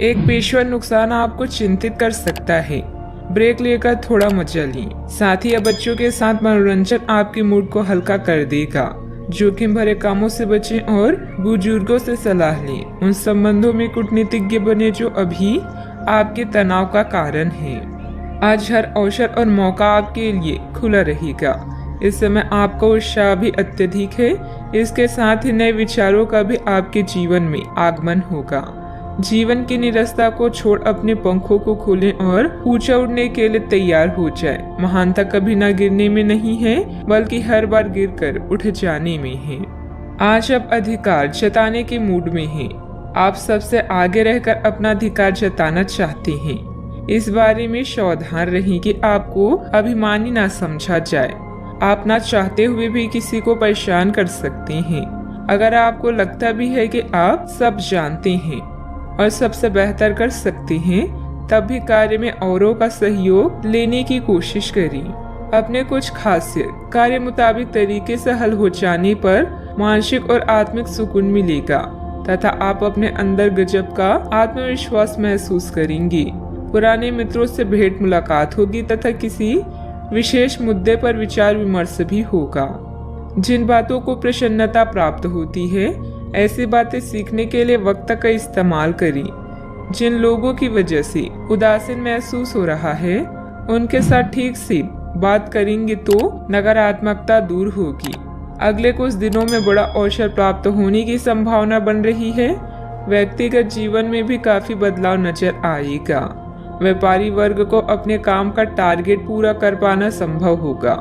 एक पेशेवर नुकसान आपको चिंतित कर सकता है। ब्रेक लेकर थोड़ा मत चलिए। साथ ही अब बच्चों के साथ मनोरंजन आपके मूड को हल्का कर देगा। जोखिम भरे कामों से बचें और बुजुर्गों से सलाह लें। उन संबंधों में कूटनीतिज्ञ बने जो अभी आपके तनाव का कारण है। आज हर अवसर और मौका आपके लिए खुला रहेगा। इस समय आपका उत्साह भी अत्यधिक है। इसके साथ ही नए विचारों का भी आपके जीवन में आगमन होगा। जीवन की निरस्ता को छोड़ अपने पंखों को खोलें और ऊंचा उड़ने के लिए तैयार हो जाए। महानता कभी ना गिरने में नहीं है, बल्कि हर बार गिरकर उठ जाने में है। आज आप अधिकार जताने के मूड में हैं। आप सबसे आगे रहकर अपना अधिकार जताना चाहते हैं। इस बारे में सावधान रहें कि आपको अभिमानी ना समझा जाए। आप ना चाहते हुए भी किसी को परेशान कर सकते हैं। अगर आपको लगता भी है कि आप सब जानते हैं और सबसे बेहतर कर सकते हैं, तब भी कार्य में औरों का सहयोग लेने की कोशिश करें। अपने कुछ खासियत कार्य मुताबिक तरीके से हल हो जाने पर मानसिक और आत्मिक सुकून मिलेगा तथा आप अपने अंदर गजब का आत्मविश्वास महसूस करेंगे। पुराने मित्रों से भेंट मुलाकात होगी तथा किसी विशेष मुद्दे पर विचार विमर्श भी होगा। जिन बातों को प्रसन्नता प्राप्त होती है, ऐसी बातें सीखने के लिए वक्त का इस्तेमाल करें। जिन लोगों की वजह से उदासीन महसूस हो रहा है, उनके साथ ठीक से बात करेंगे तो नकारात्मकता दूर होगी। अगले कुछ दिनों में बड़ा अवसर प्राप्त होने की संभावना बन रही है। व्यक्तिगत जीवन में भी काफी बदलाव नजर आएगा। व्यापारी वर्ग को अपने काम का टारगेट पूरा कर पाना संभव होगा।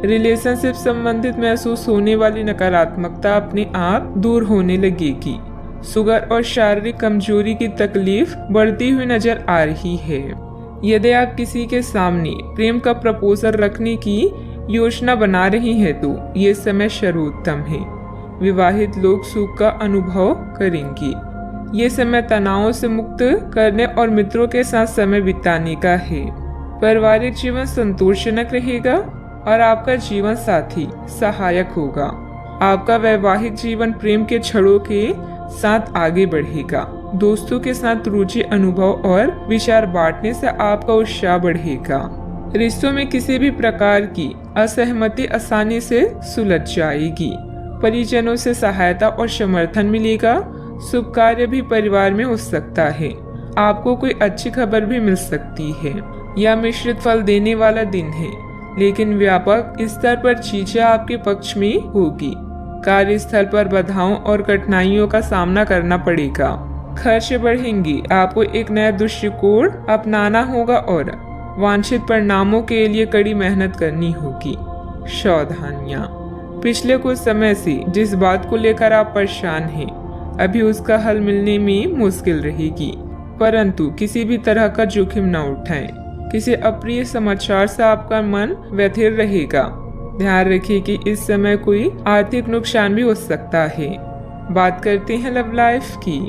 रिलेशनशिप संबंधित महसूस होने वाली नकारात्मकता अपने आप दूर होने लगेगी। शुगर और शारीरिक कमजोरी की तकलीफ बढ़ती हुई नजर आ रही है। यदि आप किसी के सामने प्रेम का प्रपोजल रखने की योजना बना रहे हैं तो ये समय सर्वोत्तम है। विवाहित लोग सुख का अनुभव करेंगे। ये समय तनावों से मुक्त करने और मित्रों के साथ समय बिताने का है। पारिवारिक जीवन संतोषजनक रहेगा और आपका जीवन साथी सहायक होगा। आपका वैवाहिक जीवन प्रेम के छड़ों के साथ आगे बढ़ेगा। दोस्तों के साथ रुचि, अनुभव और विचार बांटने से आपका उत्साह बढ़ेगा। रिश्तों में किसी भी प्रकार की असहमति आसानी से सुलझ जाएगी। परिजनों से सहायता और समर्थन मिलेगा। शुभ कार्य भी परिवार में हो सकता है। आपको कोई अच्छी खबर भी मिल सकती है। यह मिश्रित फल देने वाला दिन है, लेकिन व्यापक स्तर पर चीजें आपके पक्ष में होगी। कार्यस्थल पर बाधाओं और कठिनाइयों का सामना करना पड़ेगा। खर्च बढ़ेंगे। आपको एक नया दृष्टिकोण अपनाना होगा और वांछित परिणामों के लिए कड़ी मेहनत करनी होगी। सावधानियां। पिछले कुछ समय से जिस बात को लेकर आप परेशान हैं, अभी उसका हल मिलने में मुश्किल रहेगी, परंतु किसी भी तरह का जोखिम न उठाएं। किसी अप्रिय समाचार से आपका मन व्यथित रहेगा। ध्यान रखिए कि इस समय कोई आर्थिक नुकसान भी हो सकता है। बात करते हैं लव लाइफ की।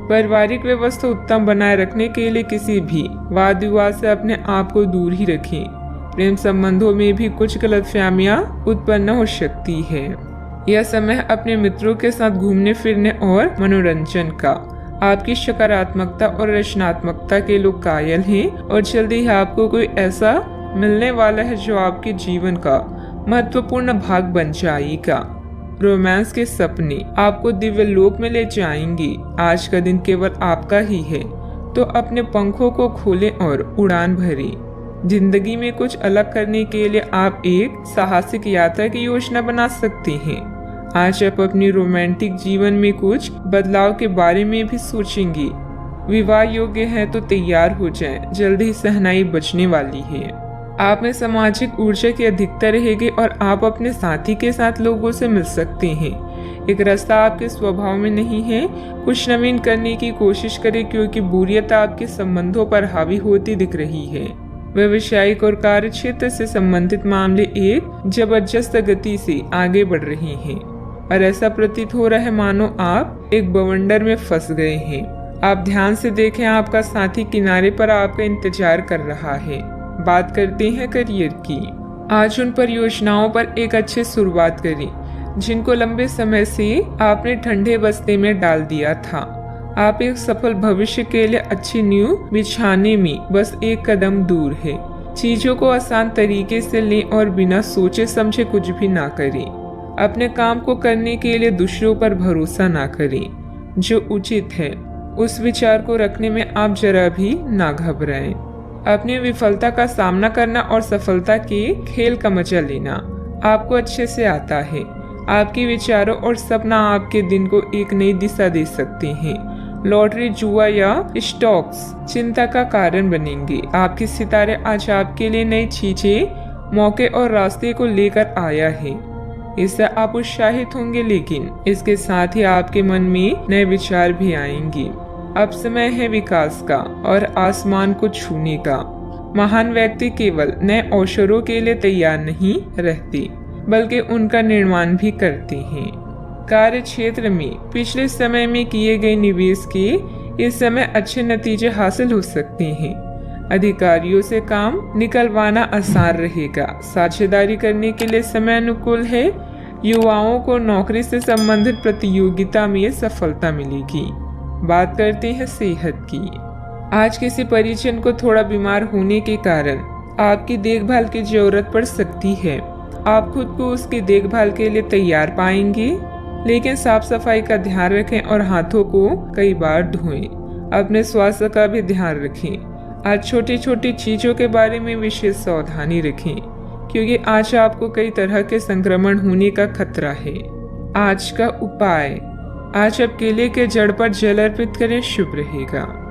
पारिवारिक व्यवस्था उत्तम बनाए रखने के लिए किसी भी वाद विवाद से अपने आप को दूर ही रखें। प्रेम संबंधों में भी कुछ गलतफहमियां उत्पन्न हो सकती है। यह समय अपने मित्रों के साथ घूमने फिरने और मनोरंजन का। आपकी सकारात्मकता और रचनात्मकता के लोग कायल हैं और जल्दी ही आपको कोई ऐसा मिलने वाला है जो आपके जीवन का महत्वपूर्ण भाग बन जाएगा। रोमांस के सपने आपको दिव्य लोक में ले जाएंगे। आज का दिन केवल आपका ही है, तो अपने पंखों को खोलें और उड़ान भरें। जिंदगी में कुछ अलग करने के लिए आप एक साहसिक यात्रा की योजना बना सकते हैं। आज आप अपनी रोमांटिक जीवन में कुछ बदलाव के बारे में भी सोचेंगे। विवाह योग्य है तो तैयार हो जाएं, जल्दी ही सहनाई बचने वाली है। आप में सामाजिक ऊर्जा की अधिकता रहेगी और आप अपने साथी के साथ लोगों से मिल सकते हैं। एक रास्ता आपके स्वभाव में नहीं है। कुछ नवीन करने की कोशिश करें क्योंकि बोरियत आपके संबंधों पर हावी होती दिख रही है। व्यवसायिक और कार्य क्षेत्र से संबंधित मामले एक जबरदस्त गति से आगे बढ़ रहे हैं और ऐसा प्रतीत हो रहा है मानो आप एक बवंडर में फंस गए हैं। आप ध्यान से देखें, आपका साथी किनारे पर आपका इंतजार कर रहा है। बात करते हैं करियर की। आज उन परियोजनाओं पर एक अच्छी शुरुआत करें जिनको लंबे समय से आपने ठंडे बस्ते में डाल दिया था। आप एक सफल भविष्य के लिए अच्छी नींव बिछाने में बस एक कदम दूर है। चीजों को आसान तरीके से लें और बिना सोचे समझे कुछ भी ना करें। अपने काम को करने के लिए दूसरों पर भरोसा ना करें। जो उचित है उस विचार को रखने में आप जरा भी ना घबराएं। अपनी विफलता का सामना करना और सफलता के खेल का मजा लेना आपको अच्छे से आता है। आपके विचारों और सपना आपके दिन को एक नई दिशा दे सकते हैं। लॉटरी, जुआ या स्टॉक्स चिंता का कारण बनेंगे। आपके सितारे आज आपके लिए नई चीजें, मौके और रास्ते को लेकर आया है। इससे आप उत्साहित होंगे, लेकिन इसके साथ ही आपके मन में नए विचार भी आएंगे। अब समय है विकास का और आसमान को छूने का। महान व्यक्ति केवल नए अवसरों के लिए तैयार नहीं रहते, बल्कि उनका निर्माण भी करते हैं। कार्य क्षेत्र में पिछले समय में किए गए निवेश के इस समय अच्छे नतीजे हासिल हो सकते हैं। अधिकारियों से काम निकलवाना आसान रहेगा। साझेदारी करने के लिए समय अनुकूल है। युवाओं को नौकरी से संबंधित प्रतियोगिता में सफलता मिलेगी। बात करते हैं सेहत की। आज किसी परिजन को थोड़ा बीमार होने के कारण आपकी देखभाल की जरूरत पड़ सकती है। आप खुद को उसकी देखभाल के लिए तैयार पाएंगे, लेकिन साफ सफाई का ध्यान रखें और हाथों को कई बार धोएं। अपने स्वास्थ्य का भी ध्यान रखें। आज छोटी छोटी चीजों के बारे में विशेष सावधानी रखें, क्योंकि आज आपको कई तरह के संक्रमण होने का खतरा है। आज का उपाय, आज आप केले के जड़ पर जल अर्पित करें, शुभ रहेगा।